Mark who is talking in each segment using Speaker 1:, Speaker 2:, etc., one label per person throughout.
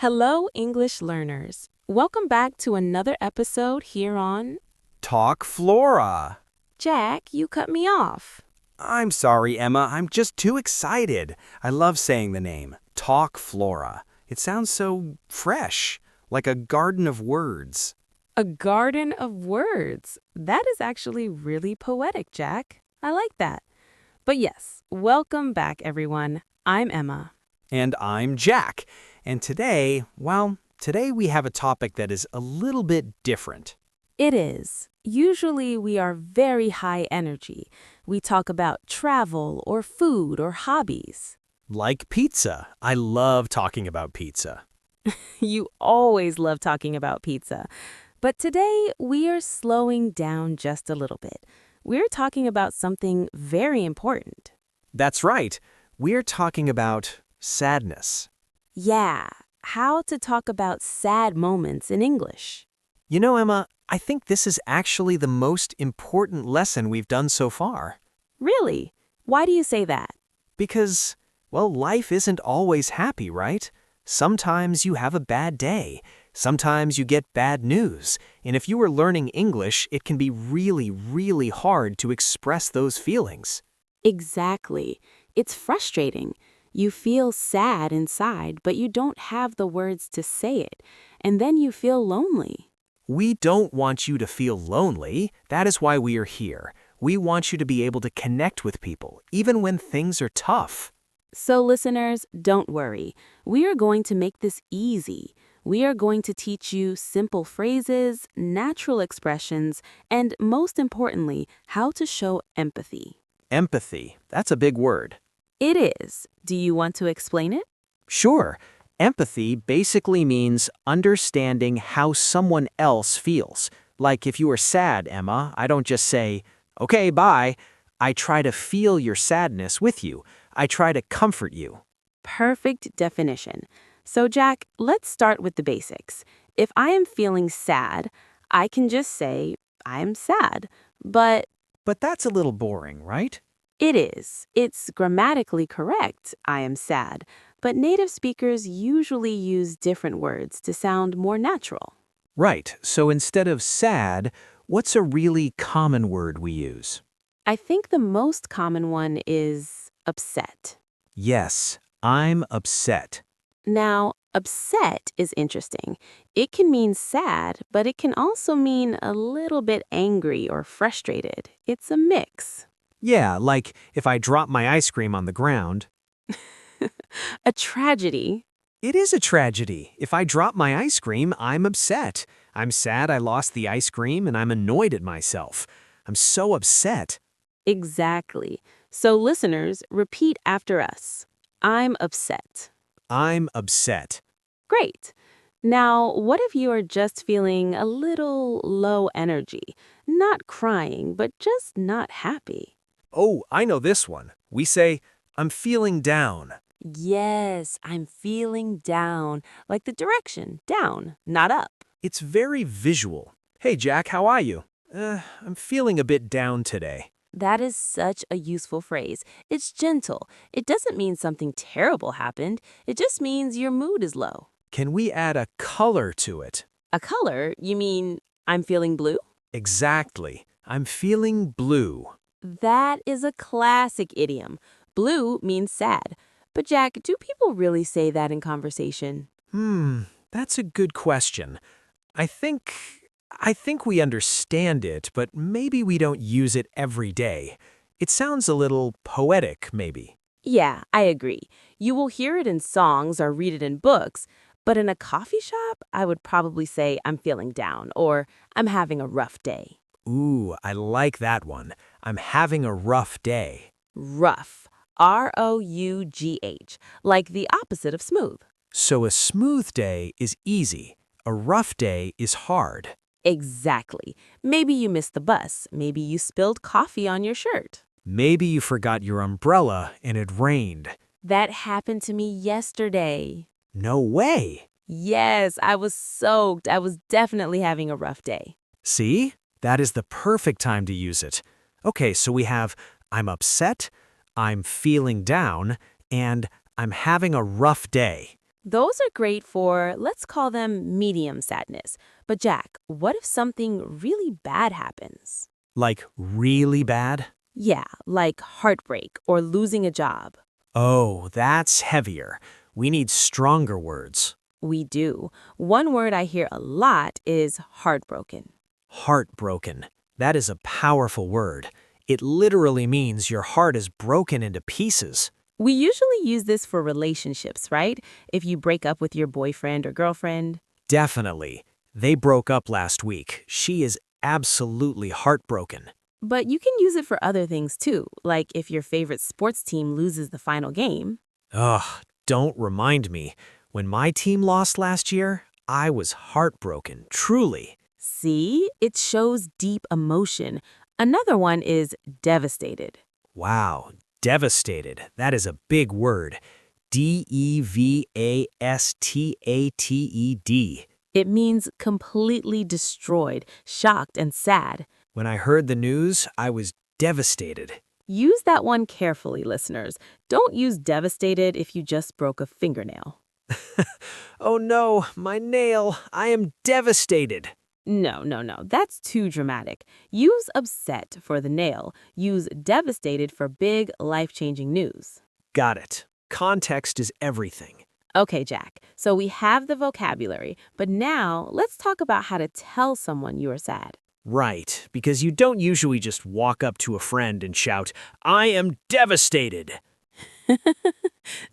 Speaker 1: Hello, English learners. Welcome back to another episode here on
Speaker 2: Talk Flora.
Speaker 1: Jack, you cut me off.
Speaker 2: I'm sorry, Emma. I'm just too excited. I love saying the name. Talk Flora. It sounds so fresh, like a garden of words.
Speaker 1: A garden of words. That is actually really poetic, Jack. I like that. But yes, welcome back, everyone. I'm Emma.
Speaker 2: And I'm Jack. And today we have a topic that is a little bit different.
Speaker 1: It is. Usually we are very high energy. We talk about travel or food or hobbies.
Speaker 2: Like pizza. I love talking about pizza.
Speaker 1: You always love talking about pizza. But today we are slowing down just a little bit. We're talking about something very important.
Speaker 2: That's right. We're talking about sadness.
Speaker 1: Yeah, how to talk about sad moments in English.
Speaker 2: You know, Emma, I think this is actually the most important lesson we've done so far.
Speaker 1: Really? Why do you say that?
Speaker 2: Because, life isn't always happy, right? Sometimes you have a bad day. Sometimes you get bad news. And if you are learning English, it can be really, really hard to express those feelings.
Speaker 1: Exactly. It's frustrating. You feel sad inside, but you don't have the words to say it. And then you feel lonely.
Speaker 2: We don't want you to feel lonely. That is why we are here. We want you to be able to connect with people, even when things are tough.
Speaker 1: So listeners, don't worry. We are going to make this easy. We are going to teach you simple phrases, natural expressions, and most importantly, how to show empathy.
Speaker 2: Empathy, that's a big word.
Speaker 1: It is. Do you want to explain it?
Speaker 2: Sure. Empathy basically means understanding how someone else feels. Like if you are sad, Emma, I don't just say, okay, bye. I try to feel your sadness with you. I try to comfort you.
Speaker 1: Perfect definition. So Jack, let's start with the basics. If I am feeling sad, I can just say, I'm sad. But
Speaker 2: that's a little boring, right?
Speaker 1: it is. It's grammatically correct, I am sad. But native speakers usually use different words to sound more natural.
Speaker 2: Right. So instead of sad, what's a really common word we use?
Speaker 1: I think the most common one is upset.
Speaker 2: Yes, I'm upset.
Speaker 1: Now, upset is interesting. It can mean sad, but it can also mean a little bit angry or frustrated. It's a mix.
Speaker 2: Yeah, like if I drop my ice cream on the ground.
Speaker 1: A tragedy.
Speaker 2: It is a tragedy. If I drop my ice cream, I'm upset. I'm sad I lost the ice cream and I'm annoyed at myself. I'm so upset.
Speaker 1: Exactly. So listeners, repeat after us. I'm upset.
Speaker 2: I'm upset.
Speaker 1: Great. Now, what if you are just feeling a little low energy? Not crying, but just not happy.
Speaker 2: Oh, I know this one. We say, I'm feeling down.
Speaker 1: Yes, I'm feeling down, like the direction, down, not up.
Speaker 2: It's very visual. Hey, Jack, how are you? I'm feeling a bit down today.
Speaker 1: That is such a useful phrase. It's gentle. It doesn't mean something terrible happened. It just means your mood is low.
Speaker 2: Can we add a color to it?
Speaker 1: A color? You mean I'm feeling blue?
Speaker 2: Exactly. I'm feeling blue.
Speaker 1: That is a classic idiom. Blue means sad. But Jack, do people really say that in conversation?
Speaker 2: That's a good question. I think we understand it, but maybe we don't use it every day. It sounds a little poetic, maybe.
Speaker 1: Yeah, I agree. You will hear it in songs or read it in books, but in a coffee shop, I would probably say I'm feeling down or I'm having a rough day.
Speaker 2: Ooh, I like that one. I'm having a rough day.
Speaker 1: Rough. R-O-U-G-H, like the opposite of smooth.
Speaker 2: So a smooth day is easy. A rough day is hard.
Speaker 1: Exactly. Maybe you missed the bus. Maybe you spilled coffee on your shirt.
Speaker 2: Maybe you forgot your umbrella and it rained.
Speaker 1: That happened to me yesterday.
Speaker 2: No way.
Speaker 1: Yes, I was soaked. I was definitely having a rough day.
Speaker 2: See? That is the perfect time to use it. Okay, so we have I'm upset, I'm feeling down, and I'm having a rough day.
Speaker 1: Those are great for, let's call them medium sadness. But Jack, what if something really bad happens?
Speaker 2: Like really bad?
Speaker 1: Yeah, like heartbreak or losing a job.
Speaker 2: Oh, that's heavier. We need stronger words.
Speaker 1: We do. One word I hear a lot is heartbroken.
Speaker 2: Heartbroken. That is a powerful word. It literally means your heart is broken into pieces.
Speaker 1: We usually use this for relationships, right? If you break up with your boyfriend or girlfriend.
Speaker 2: Definitely. They broke up last week. She is absolutely heartbroken.
Speaker 1: But you can use it for other things too, like if your favorite sports team loses the final game.
Speaker 2: Ugh, don't remind me. When my team lost last year, I was heartbroken, truly.
Speaker 1: See, it shows deep emotion. Another one is devastated.
Speaker 2: Wow, devastated. That is a big word. Devastated.
Speaker 1: It means completely destroyed, shocked, and sad.
Speaker 2: When I heard the news, I was devastated.
Speaker 1: Use that one carefully, listeners. Don't use devastated if you just broke a fingernail.
Speaker 2: Oh no, my nail. I am devastated.
Speaker 1: No, no, no. That's too dramatic. Use upset for the nail. Use devastated for big, life-changing news.
Speaker 2: Got it. Context is everything.
Speaker 1: Okay, Jack. So we have the vocabulary, but now let's talk about how to tell someone you are sad.
Speaker 2: Right, because you don't usually just walk up to a friend and shout, I am devastated.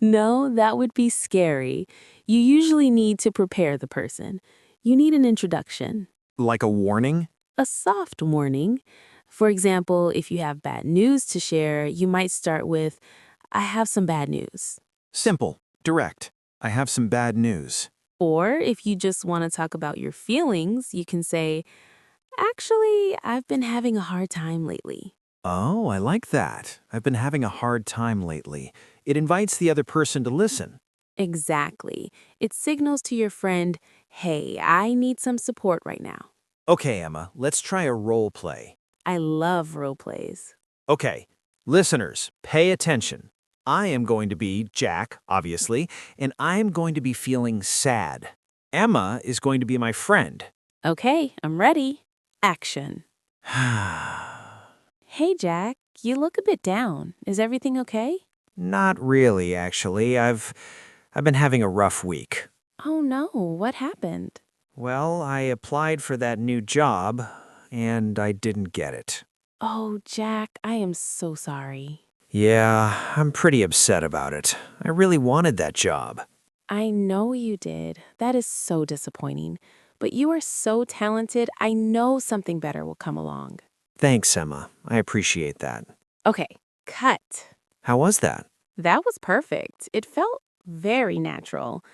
Speaker 1: No, that would be scary. You usually need to prepare the person. You need an introduction,
Speaker 2: Like a warning?
Speaker 1: a soft warning. For example, if you have bad news to share, you might start with, I have some bad news.
Speaker 3: Simple, direct. I have some bad news.
Speaker 1: Or if you just want to talk about your feelings, you can say, actually, I've been having a hard time lately.
Speaker 3: Oh, I like that. I've been having a hard time lately. It invites the other person to listen.
Speaker 1: Exactly. It signals to your friend, hey, I need some support right now.
Speaker 3: Okay, Emma, let's try a role play.
Speaker 1: I love role plays.
Speaker 3: Okay, listeners, pay attention. I am going to be Jack, obviously, and I am going to be feeling sad. Emma is going to be my friend.
Speaker 1: Okay, I'm ready. Action. Hey, Jack, you look a bit down. Is everything okay?
Speaker 3: Not really, actually. I've been having a rough week.
Speaker 1: Oh no, what happened?
Speaker 3: Well, I applied for that new job, and I didn't get it.
Speaker 1: Oh, Jack, I am so sorry.
Speaker 3: Yeah, I'm pretty upset about it. I really wanted that job.
Speaker 1: I know you did. That is so disappointing. But you are so talented, I know something better will come along.
Speaker 3: Thanks, Emma. I appreciate that.
Speaker 1: Okay, cut.
Speaker 3: How was that?
Speaker 1: That was perfect. It felt very natural.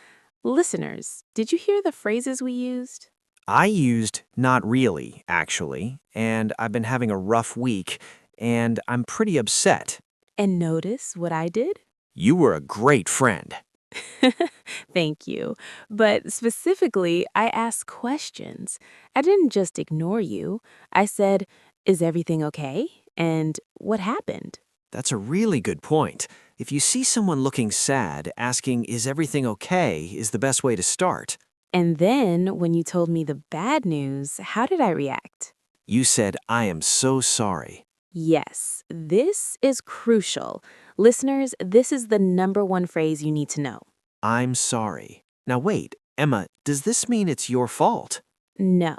Speaker 1: Listeners, did you hear the phrases we used?
Speaker 3: I used not really, actually, and I've been having a rough week, and I'm pretty upset.
Speaker 1: And notice what I did?
Speaker 3: You were a great friend.
Speaker 1: Thank you. But specifically, I asked questions. I didn't just ignore you. I said, is everything okay? And what happened?
Speaker 3: That's a really good point. If you see someone looking sad, asking, is everything okay, is the best way to start.
Speaker 1: And then, when you told me the bad news, how did I react?
Speaker 3: You said, I am so sorry.
Speaker 1: Yes, this is crucial. Listeners, this is the number one phrase you need to know.
Speaker 3: I'm sorry. Now wait, Emma, does this mean it's your fault?
Speaker 1: No,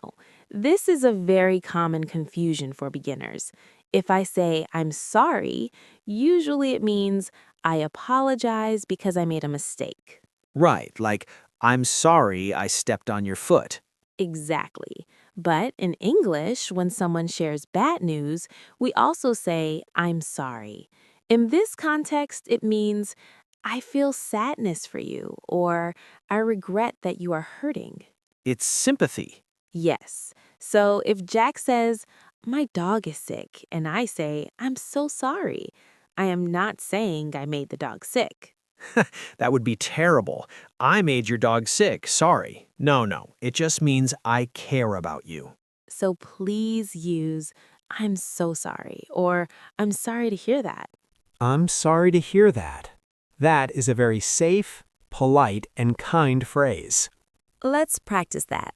Speaker 1: this is a very common confusion for beginners. If I say I'm sorry, usually it means I apologize because I made a mistake.
Speaker 3: Right, like, I'm sorry I stepped on your foot.
Speaker 1: Exactly. But in English, when someone shares bad news, we also say, I'm sorry. In this context, it means, I feel sadness for you, or I regret that you are hurting.
Speaker 3: It's sympathy.
Speaker 1: Yes. So if Jack says, my dog is sick, and I say, I'm so sorry, I am not saying I made the dog sick.
Speaker 3: That would be terrible. I made your dog sick, sorry. No, it just means I care about you.
Speaker 1: So please use, I'm so sorry, or I'm sorry to hear that.
Speaker 4: I'm sorry to hear that. That is a very safe
Speaker 3: polite and kind phrase.
Speaker 1: Let's practice that.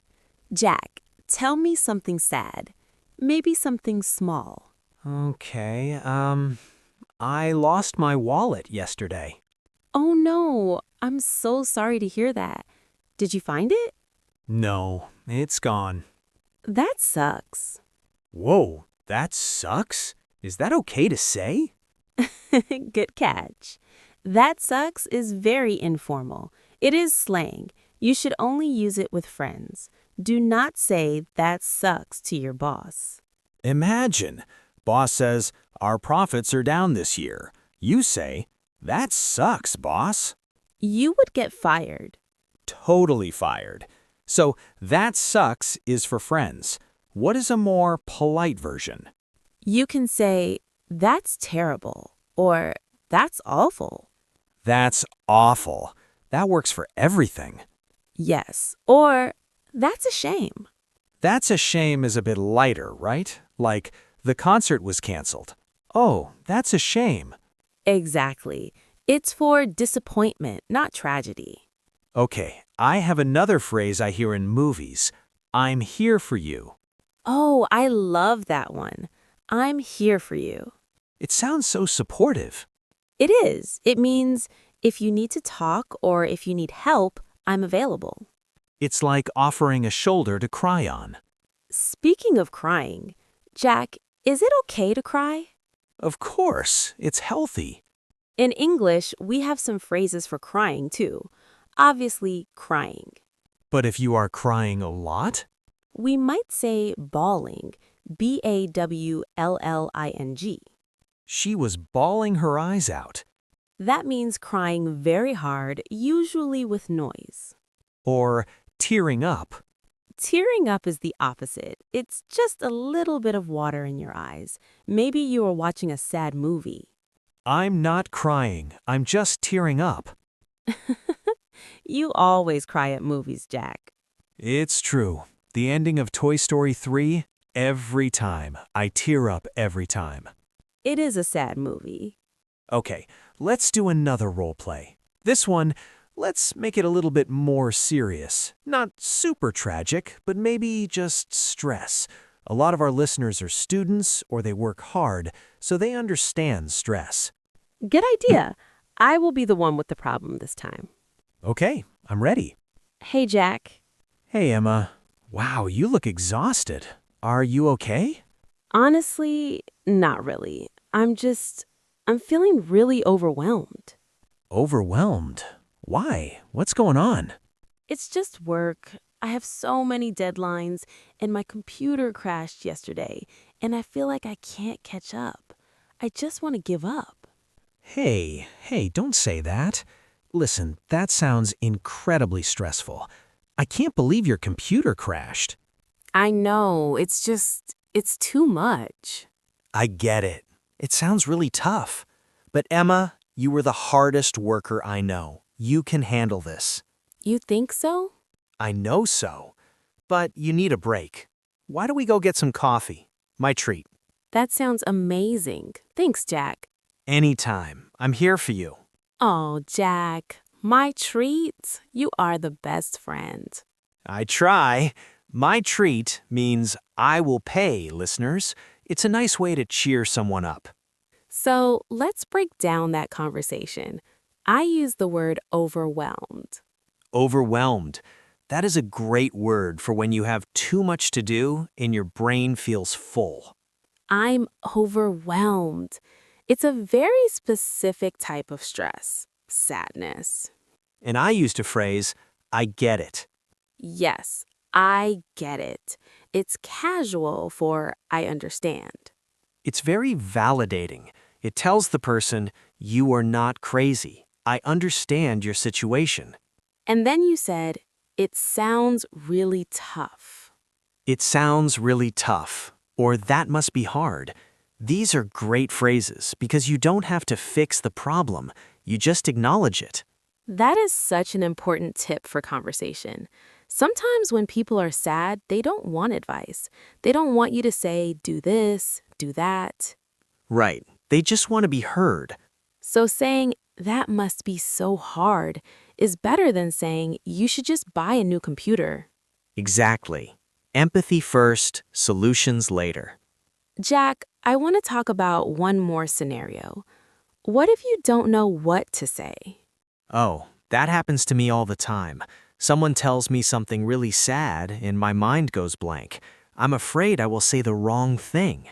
Speaker 1: Jack, tell me something sad. Maybe something small.
Speaker 3: Okay, I lost my wallet yesterday.
Speaker 1: Oh no, I'm so sorry to hear that. Did you find it?
Speaker 3: No, it's gone.
Speaker 1: That sucks.
Speaker 3: Whoa, that sucks? Is that okay to say?
Speaker 1: Good catch. That sucks is very informal. It is slang. You should only use it with friends. Do not say that sucks to your boss.
Speaker 3: Imagine, boss says, our profits are down this year. You say, that sucks, boss.
Speaker 1: You would get fired.
Speaker 3: Totally fired. So, that sucks is for friends. What is a more polite version?
Speaker 1: You can say, that's terrible, or that's awful.
Speaker 3: That's awful. That works for everything.
Speaker 1: Yes, or that's a shame.
Speaker 3: That's a shame is a bit lighter, right? Like, the concert was canceled. Oh, that's a shame.
Speaker 1: Exactly. It's for disappointment, not tragedy.
Speaker 3: Okay, I have another phrase I hear in movies. I'm here for you.
Speaker 1: Oh, I love that one. I'm here for you.
Speaker 3: It sounds so supportive.
Speaker 1: It is. It means if you need to talk or if you need help, I'm available.
Speaker 3: It's like offering a shoulder to cry on.
Speaker 1: Speaking of crying, Jack, is it okay to cry?
Speaker 3: Of course, it's healthy.
Speaker 1: In English, we have some phrases for crying too. Obviously, crying.
Speaker 3: But if you are crying a lot?
Speaker 1: We might say bawling, bawlling.
Speaker 3: She was bawling her eyes out.
Speaker 1: That means crying very hard, usually with noise.
Speaker 3: Or tearing up.
Speaker 1: Tearing up is the opposite. It's just a little bit of water in your eyes. Maybe you are watching a sad movie.
Speaker 3: I'm not crying, I'm just tearing up.
Speaker 1: You always cry at movies, Jack.
Speaker 3: It's true. The ending of Toy Story 3, every time. I tear up every time.
Speaker 1: It is a sad movie.
Speaker 3: Okay, let's do another role play. This one, let's make it a little bit more serious. Not super tragic, but maybe just stress. A lot of our listeners are students or they work hard, so they understand stress.
Speaker 1: Good idea. I will be the one with the problem this time.
Speaker 3: Okay, I'm ready.
Speaker 1: Hey, Jack.
Speaker 3: Hey, Emma. Wow, you look exhausted. Are you okay?
Speaker 1: Honestly, not really. I'm feeling really overwhelmed.
Speaker 3: Overwhelmed? Why? What's going on?
Speaker 1: It's just work. I have so many deadlines, and my computer crashed yesterday, and I feel like I can't catch up. I just want to give up.
Speaker 3: Hey, don't say that. Listen, that sounds incredibly stressful. I can't believe your computer crashed.
Speaker 1: I know, it's too much.
Speaker 3: I get it. It sounds really tough. But Emma, you were the hardest worker I know. You can handle this.
Speaker 1: You think so?
Speaker 3: I know so. But you need a break. Why don't we go get some coffee? My treat.
Speaker 1: That sounds amazing. Thanks, Jack.
Speaker 3: Anytime. I'm here for you.
Speaker 1: Oh, Jack, my treat. You are the best friend.
Speaker 3: I try. My treat means I will pay, listeners. It's a nice way to cheer someone up.
Speaker 1: So let's break down that conversation. I use the word overwhelmed.
Speaker 3: Overwhelmed. That is a great word for when you have too much to do and your brain feels full.
Speaker 1: I'm overwhelmed. It's a very specific type of stress, sadness.
Speaker 3: And I used a phrase, I get it.
Speaker 1: Yes, I get it. It's casual for I understand.
Speaker 3: It's very validating. It tells the person, you are not crazy. I understand your situation.
Speaker 1: And then you said, it sounds really tough.
Speaker 3: It sounds really tough, or that must be hard. These are great phrases because you don't have to fix the problem. You just acknowledge it.
Speaker 1: That is such an important tip for conversation. Sometimes when people are sad, they don't want advice. They don't want you to say, do this, do that.
Speaker 3: Right. They just want to be heard.
Speaker 1: So saying, that must be so hard, is better than saying you should just buy a new computer.
Speaker 2: Exactly. Empathy first, solutions later.
Speaker 1: Jack, I want to talk about one more scenario. What if you don't know what to say?
Speaker 2: Oh, that happens to me all the time. Someone tells me something really sad and my mind goes blank. I'm afraid I will say the wrong thing.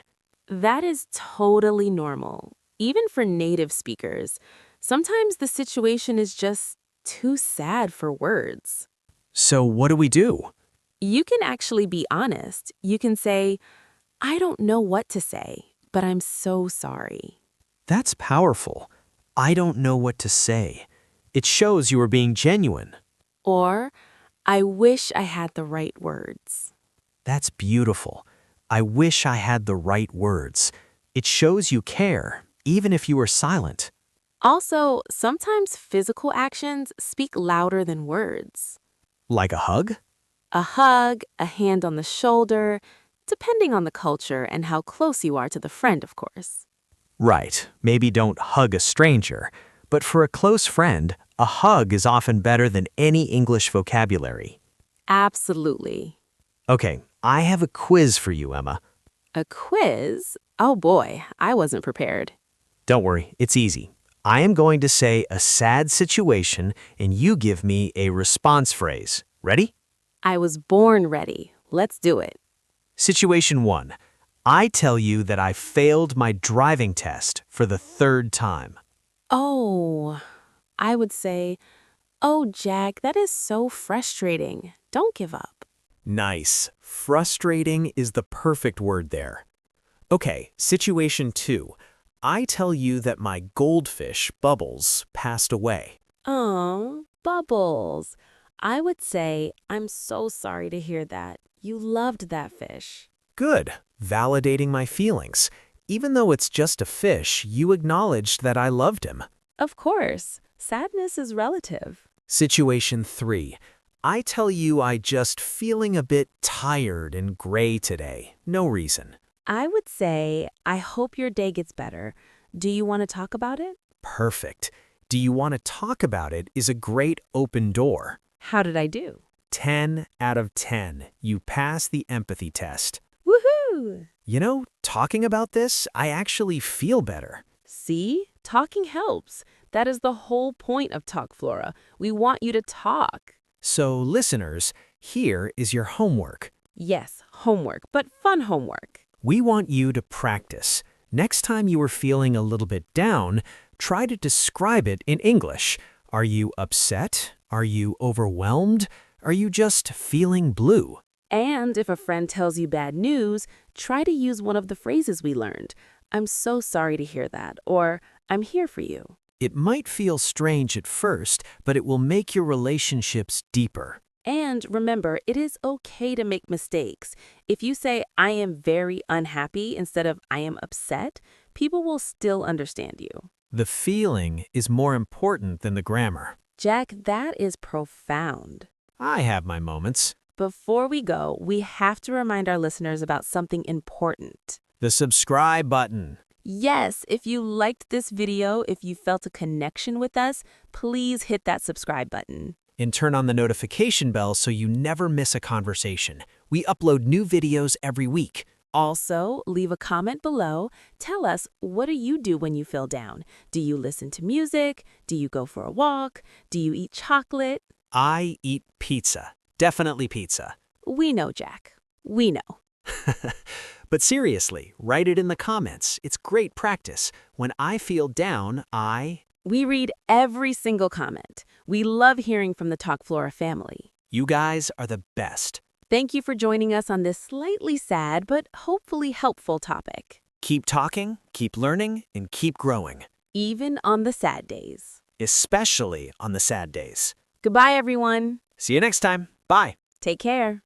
Speaker 1: That is totally normal, even for native speakers. Sometimes the situation is just too sad for words.
Speaker 2: So what do we do?
Speaker 1: You can actually be honest. You can say, I don't know what to say, but I'm so sorry.
Speaker 2: That's powerful. I don't know what to say. It shows you are being genuine.
Speaker 1: Or, I wish I had the right words.
Speaker 2: That's beautiful. I wish I had the right words. It shows you care, even if you are silent.
Speaker 1: Also, sometimes physical actions speak louder than words.
Speaker 2: Like a hug?
Speaker 1: A hug, a hand on the shoulder, depending on the culture and how close you are to the friend, of course.
Speaker 2: Right. Maybe don't hug a stranger. But for a close friend, a hug is often better than any English vocabulary.
Speaker 1: Absolutely.
Speaker 2: Okay, I have a quiz for you, Emma.
Speaker 1: A quiz? Oh boy, I wasn't prepared.
Speaker 2: Don't worry, it's easy. I am going to say a sad situation and you give me a response phrase. Ready?
Speaker 1: I was born ready. Let's do it.
Speaker 2: Situation 1. I tell you that I failed my driving test for the 3rd time.
Speaker 1: Oh, I would say, oh, Jack, that is so frustrating. Don't give up.
Speaker 3: Nice. Frustrating is the perfect word there. Okay, situation 2. I tell you that my goldfish, Bubbles, passed away.
Speaker 1: Oh, Bubbles. I would say, I'm so sorry to hear that. You loved that fish.
Speaker 3: Good. Validating my feelings. Even though it's just a fish, you acknowledged that I loved him.
Speaker 1: Of course, sadness is relative.
Speaker 3: Situation 3. I tell you I just feeling a bit tired and gray today. No reason.
Speaker 1: I would say, I hope your day gets better. Do you want to talk about it?
Speaker 3: Perfect. Do you want to talk about it is a great open door.
Speaker 1: How did I do?
Speaker 3: 10 out of 10. You pass the empathy test.
Speaker 1: Woohoo!
Speaker 3: You know, talking about this, I actually feel better.
Speaker 1: See? Talking helps. That is the whole point of Talk Flora. We want you to talk.
Speaker 3: So, listeners, here is your homework.
Speaker 1: Yes, homework, but fun homework.
Speaker 3: We want you to practice. Next time you are feeling a little bit down, try to describe it in English. Are you upset? Are you overwhelmed? Are you just feeling blue?
Speaker 1: And if a friend tells you bad news, try to use one of the phrases we learned. I'm so sorry to hear that, or I'm here for you.
Speaker 3: It might feel strange at first, but it will make your relationships deeper.
Speaker 1: And remember, it is okay to make mistakes. If you say, I am very unhappy instead of I am upset, people will still understand you.
Speaker 3: The feeling is more important than the grammar.
Speaker 1: Jack, that is profound.
Speaker 3: I have my moments.
Speaker 1: Before we go, we have to remind our listeners about something important.
Speaker 3: The subscribe button.
Speaker 1: Yes, if you liked this video, if you felt a connection with us, please hit that subscribe button.
Speaker 3: And turn on the notification bell so you never miss a conversation. We upload new videos every week.
Speaker 1: Also, leave a comment below. Tell us, what do you do when you feel down? Do you listen to music? Do you go for a walk? Do you eat chocolate?
Speaker 3: I eat pizza. Definitely pizza.
Speaker 1: We know, Jack. We know.
Speaker 3: But seriously, write it in the comments. It's great practice. When I feel down,
Speaker 1: We read every single comment. We love hearing from the Talk Flora family.
Speaker 3: You guys are the best.
Speaker 1: Thank you for joining us on this slightly sad but hopefully helpful topic.
Speaker 3: Keep talking, keep learning, and keep growing.
Speaker 1: Even on the sad days.
Speaker 3: Especially on the sad days.
Speaker 1: Goodbye, everyone.
Speaker 3: See you next time. Bye.
Speaker 1: Take care.